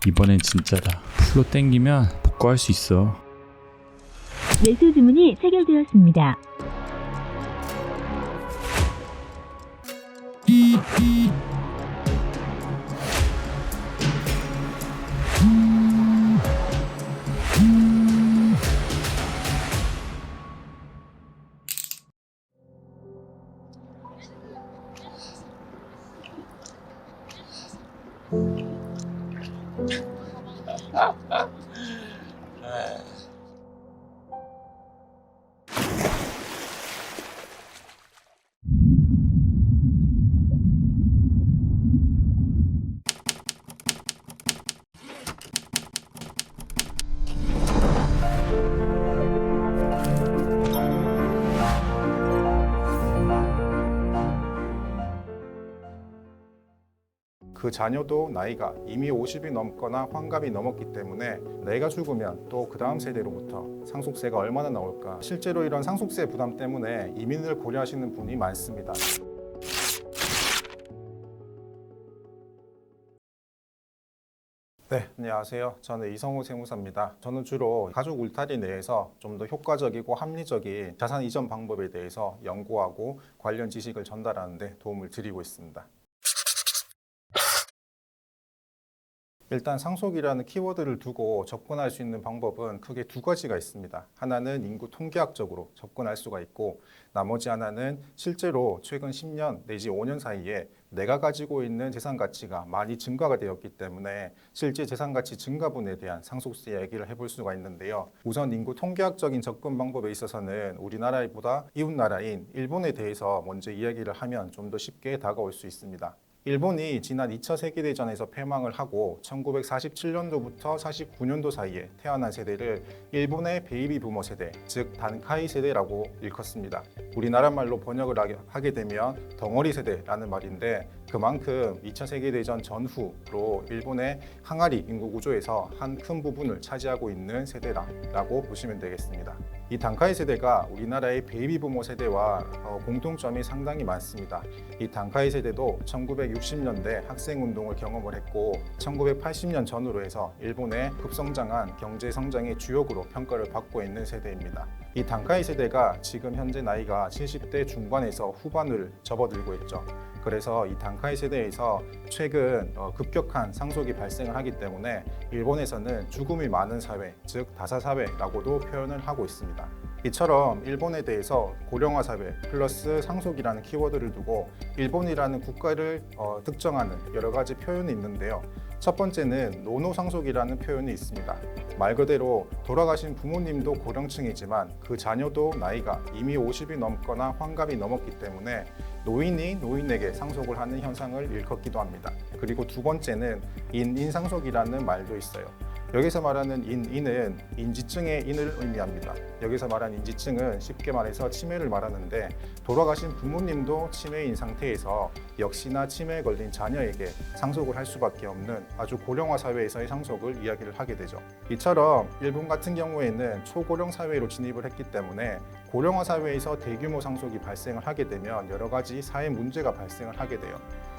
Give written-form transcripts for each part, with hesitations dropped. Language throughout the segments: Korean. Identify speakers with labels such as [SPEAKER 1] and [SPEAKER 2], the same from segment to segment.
[SPEAKER 1] 이번엔 진짜다. 풀로 땡기면 복구할 수 있어.
[SPEAKER 2] 매수 주문이 체결되었습니다.
[SPEAKER 3] 그 자녀도 나이가 이미 50이 넘거나 환갑이 넘었기 때문에 내가 죽으면 또 그 다음 세대로부터 상속세가 얼마나 나올까. 실제로 이런 상속세 부담 때문에 이민을 고려하시는 분이 많습니다. 네, 안녕하세요. 저는 이성우 세무사입니다. 저는 주로 가족 울타리 내에서 좀 더 효과적이고 합리적인 자산 이전 방법에 대해서 연구하고 관련 지식을 전달하는 데 도움을 드리고 있습니다. 일단 상속이라는 키워드를 두고 접근할 수 있는 방법은 크게 두 가지가 있습니다. 하나는 인구 통계학적으로 접근할 수가 있고, 나머지 하나는 실제로 최근 10년 내지 5년 사이에 내가 가지고 있는 재산 가치가 많이 증가가 되었기 때문에 실제 재산 가치 증가분에 대한 상속세 얘기를 해볼 수가 있는데요. 우선 인구 통계학적인 접근 방법에 있어서는 우리나라보다 이웃 나라인 일본에 대해서 먼저 이야기를 하면 좀 더 쉽게 다가올 수 있습니다. 일본이 지난 2차 세계대전에서 패망을 하고 1947년도부터 49년도 사이에 태어난 세대를 일본의 베이비 부머 세대, 즉 단카이 세대라고 일컫습니다. 우리나라 말로 번역을 하게 되면 덩어리 세대라는 말인데, 그만큼 2차 세계대전 전후로 일본의 항아리 인구 구조에서 한 큰 부분을 차지하고 있는 세대라고 보시면 되겠습니다. 이 단카이 세대가 우리나라의 베이비 부머 세대와 공통점이 상당히 많습니다. 이 단카이 세대도 1960년대 학생운동을 경험을 했고 1980년 전후로 해서 일본의 급성장한 경제 성장의 주역으로 평가를 받고 있는 세대입니다. 이 단카이 세대가 지금 현재 나이가 70대 중반에서 후반을 접어들고 있죠. 그래서 이 단카이 세대에서 최근 급격한 상속이 발생을 하기 때문에 일본에서는 죽음이 많은 사회, 즉 다사사회라고도 표현을 하고 있습니다. 이처럼 일본에 대해서 고령화 사회 플러스 상속이라는 키워드를 두고 일본이라는 국가를 특정하는 여러 가지 표현이 있는데요. 첫 번째는 노노상속이라는 표현이 있습니다. 말 그대로 돌아가신 부모님도 고령층이지만 그 자녀도 나이가 이미 50이 넘거나 환갑이 넘었기 때문에 노인이 노인에게 상속을 하는 현상을 일컫기도 합니다. 그리고 두 번째는 인상속이라는 말도 있어요. 여기서 말하는 인은 인지증의 인을 의미합니다. 여기서 말한 인지증은 쉽게 말해서 치매를 말하는데, 돌아가신 부모님도 치매인 상태에서 역시나 치매에 걸린 자녀에게 상속을 할 수밖에 없는 아주 고령화 사회에서의 상속을 이야기를 하게 되죠. 이처럼 일본 같은 경우에는 초고령 사회로 진입을 했기 때문에 고령화 사회에서 대규모 상속이 발생을 하게 되면 여러 가지 사회 문제가 발생을 하게 돼요.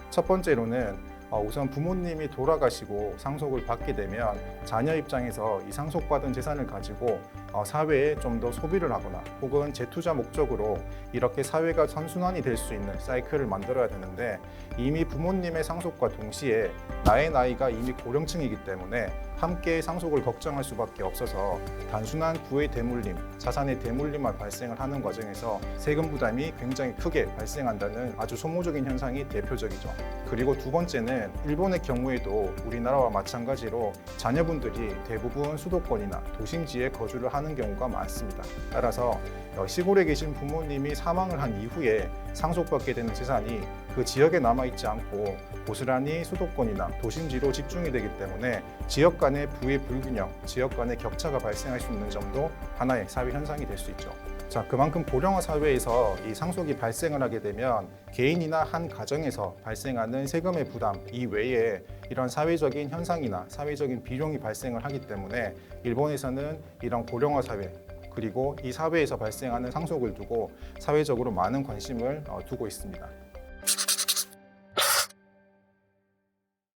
[SPEAKER 3] 첫 번째로는 우선 부모님이 돌아가시고 상속을 받게 되면 자녀 입장에서 이 상속받은 재산을 가지고 사회에 좀 더 소비를 하거나 혹은 재투자 목적으로 이렇게 사회가 선순환이 될 수 있는 사이클을 만들어야 되는데, 이미 부모님의 상속과 동시에 나의 나이가 이미 고령층이기 때문에 함께 상속을 걱정할 수밖에 없어서 단순한 부의 대물림, 자산의 대물림만 발생을 하는 과정에서 세금 부담이 굉장히 크게 발생한다는 아주 소모적인 현상이 대표적이죠. 그리고 두 번째는 일본의 경우에도 우리나라와 마찬가지로 자녀분들이 대부분 수도권이나 도심지에 거주를 하는 경우가 많습니다. 따라서 시골에 계신 부모님이 사망을 한 이후에 상속받게 되는 재산이 그 지역에 남아있지 않고 고스란히 수도권이나 도심지로 집중이 되기 때문에 지역 간의 부의 불균형, 지역 간의 격차가 발생할 수 있는 점도 하나의 사회 현상이 될 수 있죠. 자, 그만큼 고령화 사회에서 이 상속이 발생을 하게 되면 개인이나 한 가정에서 발생하는 세금의 부담 이외에 이런 사회적인 현상이나 사회적인 비용이 발생을 하기 때문에 일본에서는 이런 고령화 사회, 그리고 이 사회에서 발생하는 상속을 두고 사회적으로 많은 관심을 두고 있습니다.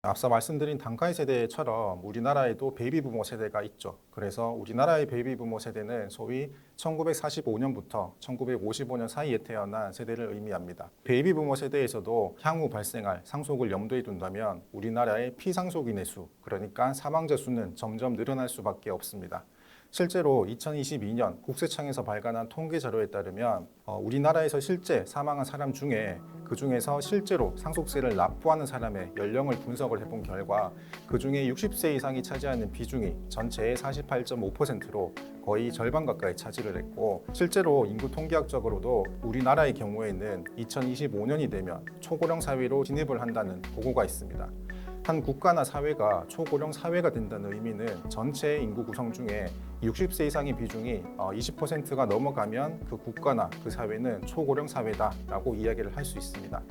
[SPEAKER 3] 앞서 말씀드린 단카이 세대처럼 우리나라에도 베이비 부모 세대가 있죠. 그래서 우리나라의 베이비 부모 세대는 소위 1945년부터 1955년 사이에 태어난 세대를 의미합니다. 베이비 부모 세대에서도 향후 발생할 상속을 염두에 둔다면 우리나라의 피상속인의 수, 그러니까 사망자 수는 점점 늘어날 수밖에 없습니다. 실제로 2022년 국세청에서 발간한 통계 자료에 따르면 우리나라에서 실제 사망한 사람 중에 그 중에서 실제로 상속세를 납부하는 사람의 연령을 분석을 해본 결과 그 중에 60세 이상이 차지하는 비중이 전체의 48.5%로 거의 절반 가까이 차지를 했고, 실제로 인구 통계학적으로도 우리나라의 경우에는 2025년이 되면 초고령 사회로 진입을 한다는 보고가 있습니다. 한 국가나 사회가 초고령 사회가 된다는 의미는 전체 인구 구성 중에 60세 이상의 비중이 20%가 넘어가면 그 국가나 그 사회는 초고령 사회다라고 이야기를 할 수 있습니다.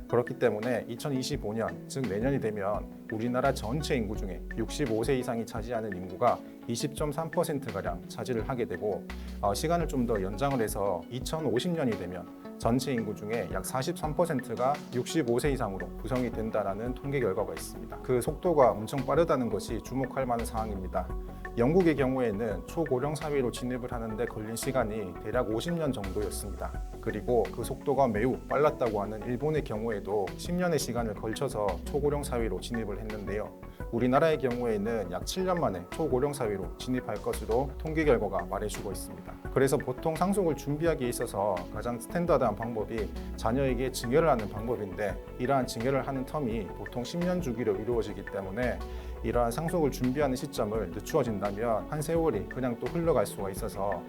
[SPEAKER 3] 그렇기 때문에 2025년, 즉 내년이 되면 우리나라 전체 인구 중에 65세 이상이 차지하는 인구가 20.3%가량 차지를 하게 되고, 시간을 좀 더 연장을 해서 2050년이 되면 전체 인구 중에 약 43%가 65세 이상으로 구성이 된다는 통계 결과가 있습니다. 그 속도가 엄청 빠르다는 것이 주목할 만한 사항입니다. 영국의 경우에는 초고령 사회로 진입을 하는데 걸린 시간이 대략 50년 정도였습니다. 그리고 그 속도가 매우 빨랐다고 하는 일본의 경우에도 10년의 시간을 걸쳐서 초고령 사회로 진입을 했는데요. 우리나라의 경우에는 약 7년 만에 초고령 사회로 진입할 것으로 통계 결과가 말해주고 있습니다. 그래서 보통 상속을 준비하기에 있어서 가장 스탠다드한 방법이 자녀에게 증여를 하는 방법인데, 이러한 증여를 하는 텀이 보통 10년 주기로 이루어지기 때문에 이러한 상속을 준비하는 시점을 늦추어진다면 한 세월이 그냥 또 흘러갈 수가 있어서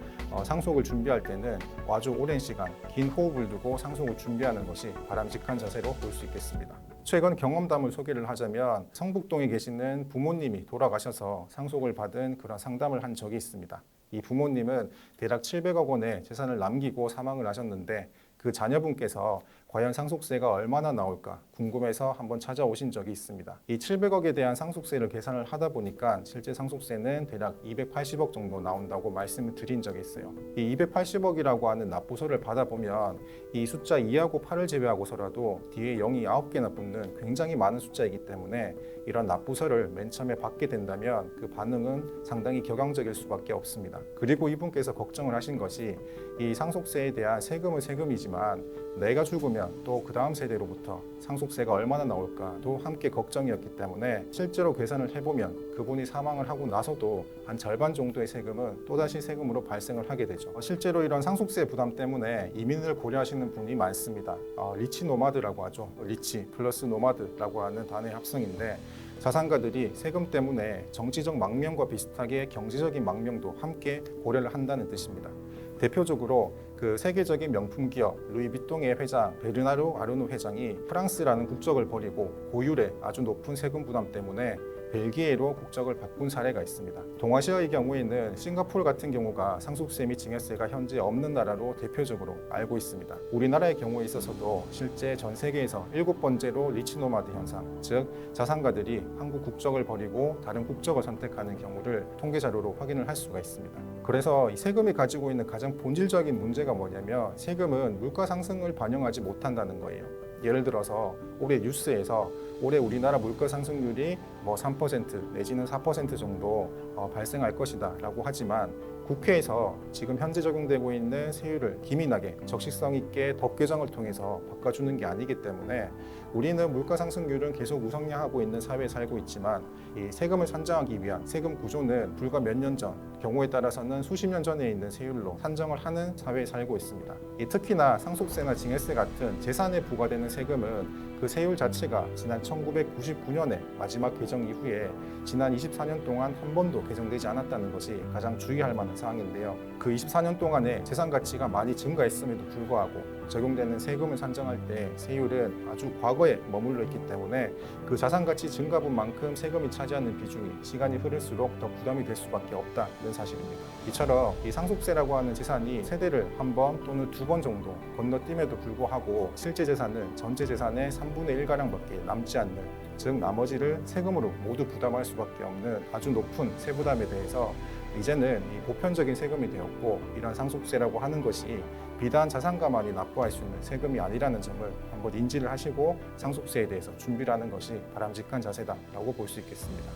[SPEAKER 3] 상속을 준비할 때는 아주 오랜 시간, 긴 호흡을 두고 상속을 준비하는 것이 바람직한 자세로 볼 수 있겠습니다. 최근 경험담을 소개를 하자면 성북동에 계시는 부모님이 돌아가셔서 상속을 받은 그런 상담을 한 적이 있습니다. 이 부모님은 대략 700억 원의 재산을 남기고 사망을 하셨는데, 그 자녀분께서 과연 상속세가 얼마나 나올까 궁금해서 한번 찾아오신 적이 있습니다. 이 700억에 대한 상속세를 계산을 하다 보니까 실제 상속세는 대략 280억 정도 나온다고 말씀을 드린 적이 있어요. 이 280억이라고 하는 납부서를 받아보면 이 숫자 2하고 8을 제외하고서라도 뒤에 0이 9개나 붙는 굉장히 많은 숫자이기 때문에 이런 납부서를 맨 처음에 받게 된다면 그 반응은 상당히 격앙적일 수밖에 없습니다. 그리고 이분께서 걱정을 하신 것이 이 상속세에 대한 세금은 세금이지만 내가 죽으면 또 그 다음 세대로부터 상속세가 얼마나 나올까도 함께 걱정이었기 때문에 실제로 계산을 해보면 그분이 사망을 하고 나서도 한 절반 정도의 세금은 또다시 세금으로 발생을 하게 되죠. 실제로 이런 상속세 부담 때문에 이민을 고려하시는 분이 많습니다. 리치 노마드라고 하죠. 리치 플러스 노마드라고 하는 단어의 합성인데, 자산가들이 세금 때문에 정치적 망명과 비슷하게 경제적인 망명도 함께 고려를 한다는 뜻입니다. 대표적으로 그 세계적인 명품 기업 루이비통의 회장 베르나르 아르노 회장이 프랑스라는 국적을 버리고 고율의 아주 높은 세금 부담 때문에 벨기에로 국적을 바꾼 사례가 있습니다. 동아시아의 경우에는 싱가포르 같은 경우가 상속세 및 증여세가 현재 없는 나라로 대표적으로 알고 있습니다. 우리나라의 경우에 있어서도 실제 전 세계에서 7번째로 리치노마드 현상, 즉 자산가들이 한국 국적을 버리고 다른 국적을 선택하는 경우를 통계 자료로 확인을 할 수가 있습니다. 그래서 이 세금이 가지고 있는 가장 본질적인 문제가 뭐냐면 세금은 물가 상승을 반영하지 못한다는 거예요. 예를 들어서 올해 뉴스에서 올해 우리나라 물가 상승률이 3% 내지는 4% 정도 발생할 것이다 라고 하지만 국회에서 지금 현재 적용되고 있는 세율을 기민하게 적시성 있게 법 개정을 통해서 바꿔주는 게 아니기 때문에 우리는 물가 상승률은 계속 우상향하고 있는 사회에 살고 있지만 이 세금을 산정하기 위한 세금 구조는 불과 몇 년 전, 경우에 따라서는 수십 년 전에 있는 세율로 산정을 하는 사회에 살고 있습니다. 특히나 상속세나 증여세 같은 재산에 부과되는 세금은 그 세율 자체가 지난 1999년에 마지막 개정 이후에 지난 24년 동안 한 번도 개정되지 않았다는 것이 가장 주의할 만한 사항인데요. 그 24년 동안에 재산 가치가 많이 증가했음에도 불구하고 적용되는 세금을 산정할 때 세율은 아주 과거에 머물러 있기 때문에 그 자산 가치 증가분만큼 세금이 차지하는 비중이 시간이 흐를수록 더 부담이 될 수밖에 없다는 사실입니다. 이처럼 이 상속세라고 하는 재산이 세대를 한 번 또는 두 번 정도 건너뛰임에도 불구하고 실제 재산은 전체 재산의 3분의 1가량밖에 남지 않는, 즉 나머지를 세금으로 모두 부담할 수밖에 없는 아주 높은 세부담에 대해서 이제는 이 보편적인 세금이 되었고 이런 상속세라고 하는 것이 비단 자산가만이 납부할 수 있는 세금이 아니라는 점을 한번 인지를 하시고 상속세에 대해서 준비를 하는 것이 바람직한 자세다라고 볼 수 있겠습니다.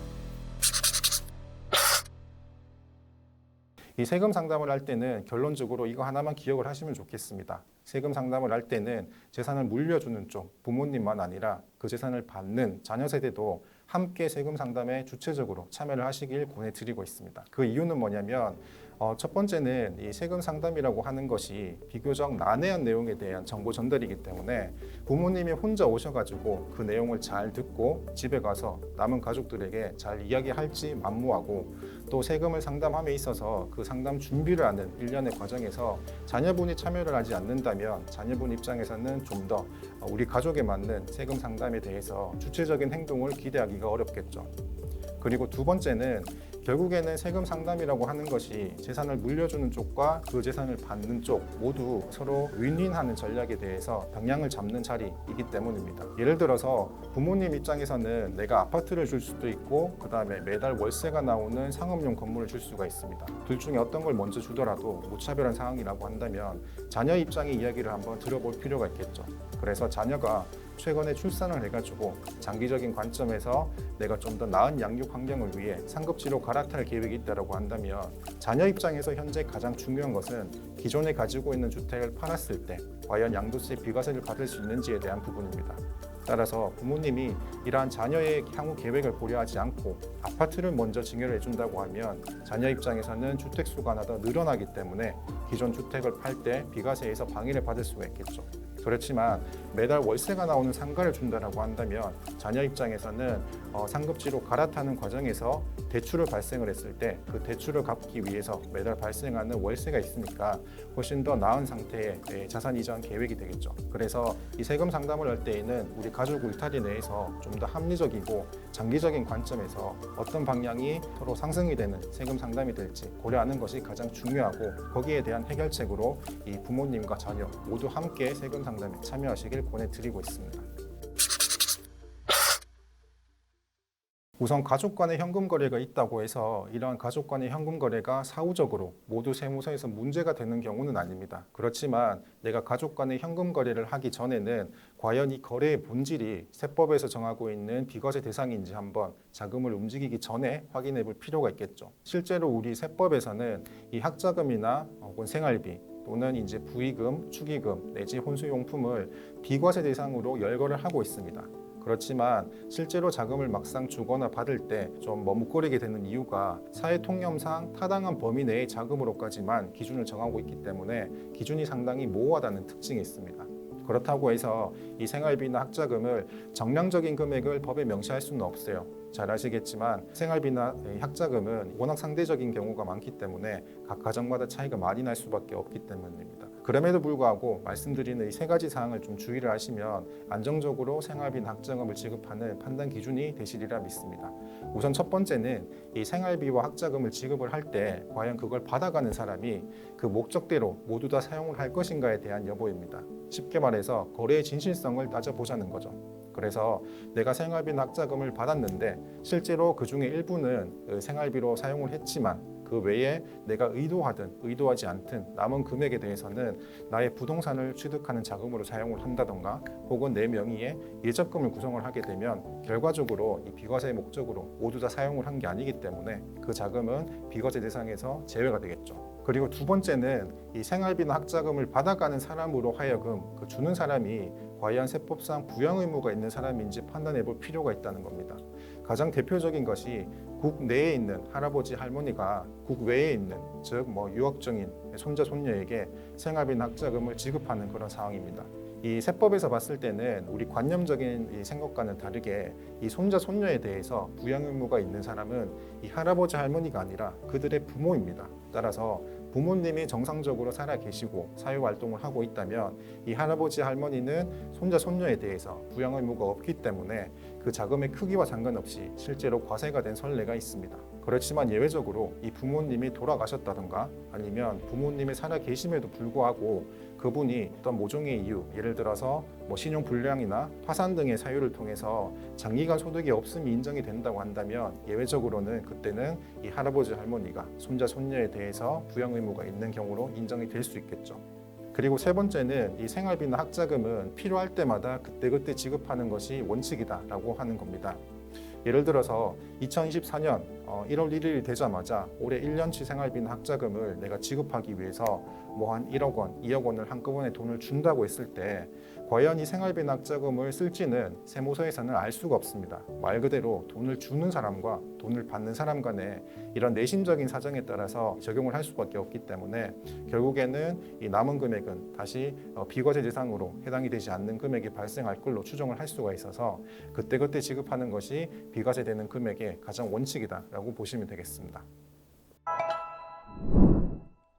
[SPEAKER 3] 이 세금 상담을 할 때는 결론적으로 이거 하나만 기억을 하시면 좋겠습니다. 세금 상담을 할 때는 재산을 물려주는 쪽, 부모님만 아니라 그 재산을 받는 자녀 세대도 함께 세금 상담에 주체적으로 참여를 하시길 권해드리고 있습니다. 그 이유는 뭐냐면 첫 번째는 이 세금 상담이라고 하는 것이 비교적 난해한 내용에 대한 정보 전달이기 때문에 부모님이 혼자 오셔가지고 그 내용을 잘 듣고 집에 가서 남은 가족들에게 잘 이야기할지 만무하고 또 세금을 상담함에 있어서 그 상담 준비를 하는 일련의 과정에서 자녀분이 참여를 하지 않는다면 자녀분 입장에서는 좀 더 우리 가족에 맞는 세금 상담에 대해서 주체적인 행동을 기대하기가 어렵겠죠. 그리고 두 번째는 결국에는 세금 상담이라고 하는 것이 재산을 물려주는 쪽과 그 재산을 받는 쪽 모두 서로 윈윈하는 전략에 대해서 방향을 잡는 자리이기 때문입니다. 예를 들어서 부모님 입장에서는 내가 아파트를 줄 수도 있고 그 다음에 매달 월세가 나오는 상업용 건물을 줄 수가 있습니다. 둘 중에 어떤 걸 먼저 주더라도 무차별한 상황이라고 한다면 자녀 입장의 이야기를 한번 들어볼 필요가 있겠죠. 그래서 자녀가 최근에 출산을 해가지고 장기적인 관점에서 내가 좀 더 나은 양육 환경을 위해 상급지로 갈아탈 계획이 있다고 한다면 자녀 입장에서 현재 가장 중요한 것은 기존에 가지고 있는 주택을 팔았을 때 과연 양도세 비과세를 받을 수 있는지에 대한 부분입니다. 따라서 부모님이 이러한 자녀의 향후 계획을 고려하지 않고 아파트를 먼저 증여를 해준다고 하면 자녀 입장에서는 주택수가 하나 더 늘어나기 때문에 기존 주택을 팔 때 비과세에서 방해를 받을 수가 있겠죠. 그렇지만 매달 월세가 나오는 상가를 준다라고 한다면 자녀 입장에서는 상급지로 갈아타는 과정에서 대출을 발생을 했을 때 그 대출을 갚기 위해서 매달 발생하는 월세가 있으니까 훨씬 더 나은 상태의 자산 이전 계획이 되겠죠. 그래서 이 세금 상담을 할 때에는 우리 가족 울타리 내에서 좀 더 합리적이고 장기적인 관점에서 어떤 방향이 서로 상승이 되는 세금 상담이 될지 고려하는 것이 가장 중요하고 거기에 대한 해결책으로 이 부모님과 자녀 모두 함께 세금 상담에 참여하시길 권해드리고 있습니다. 우선 가족 간의 현금 거래가 있다고 해서 이러한 가족 간의 현금 거래가 사후적으로 모두 세무서에서 문제가 되는 경우는 아닙니다. 그렇지만 내가 가족 간의 현금 거래를 하기 전에는 과연 이 거래의 본질이 세법에서 정하고 있는 비과세 대상인지 한번 자금을 움직이기 전에 확인해 볼 필요가 있겠죠. 실제로 우리 세법에서는 이 학자금이나 혹은 생활비 또는 이제 부의금, 축의금 내지 혼수용품을 비과세 대상으로 열거를 하고 있습니다. 그렇지만 실제로 자금을 막상 주거나 받을 때 좀 머뭇거리게 되는 이유가 사회 통념상 타당한 범위 내의 자금으로까지만 기준을 정하고 있기 때문에 기준이 상당히 모호하다는 특징이 있습니다. 그렇다고 해서 이 생활비나 학자금을 정량적인 금액을 법에 명시할 수는 없어요. 잘 아시겠지만 생활비나 학자금은 워낙 상대적인 경우가 많기 때문에 각 가정마다 차이가 많이 날 수밖에 없기 때문입니다. 그럼에도 불구하고 말씀드리는 이 세 가지 사항을 좀 주의를 하시면 안정적으로 생활비나 학자금을 지급하는 판단 기준이 되시리라 믿습니다. 우선 첫 번째는 이 생활비와 학자금을 지급을 할 때 과연 그걸 받아가는 사람이 그 목적대로 모두 다 사용을 할 것인가에 대한 여부입니다. 쉽게 말해서 거래의 진실성을 따져보자는 거죠. 그래서 내가 생활비나 학자금을 받았는데 실제로 그 중에 일부는 생활비로 사용을 했지만 그 외에 내가 의도하든 의도하지 않든 남은 금액에 대해서는 나의 부동산을 취득하는 자금으로 사용을 한다던가 혹은 내 명의의 예적금을 구성을 하게 되면 결과적으로 이 비과세 목적으로 모두 다 사용을 한 게 아니기 때문에 그 자금은 비과세 대상에서 제외가 되겠죠. 그리고 두 번째는 이 생활비나 학자금을 받아가는 사람으로 하여금 그 주는 사람이 과연 세법상 부양 의무가 있는 사람인지 판단해 볼 필요가 있다는 겁니다. 가장 대표적인 것이 국 내에 있는 할아버지 할머니가 국 외에 있는 즉 유학 중인 손자 손녀에게 생활비나 학자금을 지급하는 그런 상황입니다. 이 세법에서 봤을 때는 우리 관념적인 이 생각과는 다르게 이 손자 손녀에 대해서 부양 의무가 있는 사람은 이 할아버지 할머니가 아니라 그들의 부모입니다. 따라서 부모님이 정상적으로 살아 계시고 사회활동을 하고 있다면 이 할아버지 할머니는 손자 손녀에 대해서 부양 의무가 없기 때문에 그 자금의 크기와 상관없이 실제로 과세가 된 선례가 있습니다. 그렇지만 예외적으로 이 부모님이 돌아가셨다든가 아니면 부모님이 살아 계심에도 불구하고 그분이 어떤 모종의 이유, 예를 들어서 신용 불량이나 파산 등의 사유를 통해서 장기간 소득이 없음이 인정이 된다고 한다면 예외적으로는 그때는 이 할아버지 할머니가 손자 손녀에 대해서 부양 의무가 있는 경우로 인정이 될 수 있겠죠. 그리고 세 번째는 이 생활비나 학자금은 필요할 때마다 그때그때 지급하는 것이 원칙이다라고 하는 겁니다. 예를 들어서 2024년 1월 1일이 되자마자 올해 1년치 생활비나 학자금을 내가 지급하기 위해서 한 1억 원, 2억 원을 한꺼번에 돈을 준다고 했을 때 과연 이 생활비나 학자금을 쓸지는 세무서에서는 알 수가 없습니다. 말 그대로 돈을 주는 사람과 돈을 받는 사람 간의 이런 내심적인 사정에 따라서 적용을 할 수밖에 없기 때문에 결국에는 이 남은 금액은 다시 비과세 대상으로 해당이 되지 않는 금액이 발생할 걸로 추정을 할 수가 있어서 그때그때 지급하는 것이 비과세되는 금액의 가장 원칙이다라고 보시면 되겠습니다.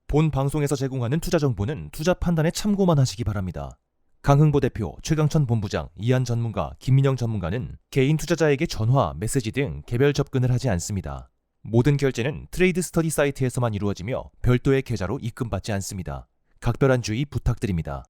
[SPEAKER 4] 본 방송에서 제공하는 투자 정보는 투자 판단에 참고만 하시기 바랍니다. 강흥보 대표, 최강천 본부장, 이한 전문가, 김민영 전문가는 개인 투자자에게 전화, 메시지 등 개별 접근을 하지 않습니다. 모든 결제는 트레이드 스터디 사이트에서만 이루어지며 별도의 계좌로 입금받지 않습니다. 각별한 주의 부탁드립니다.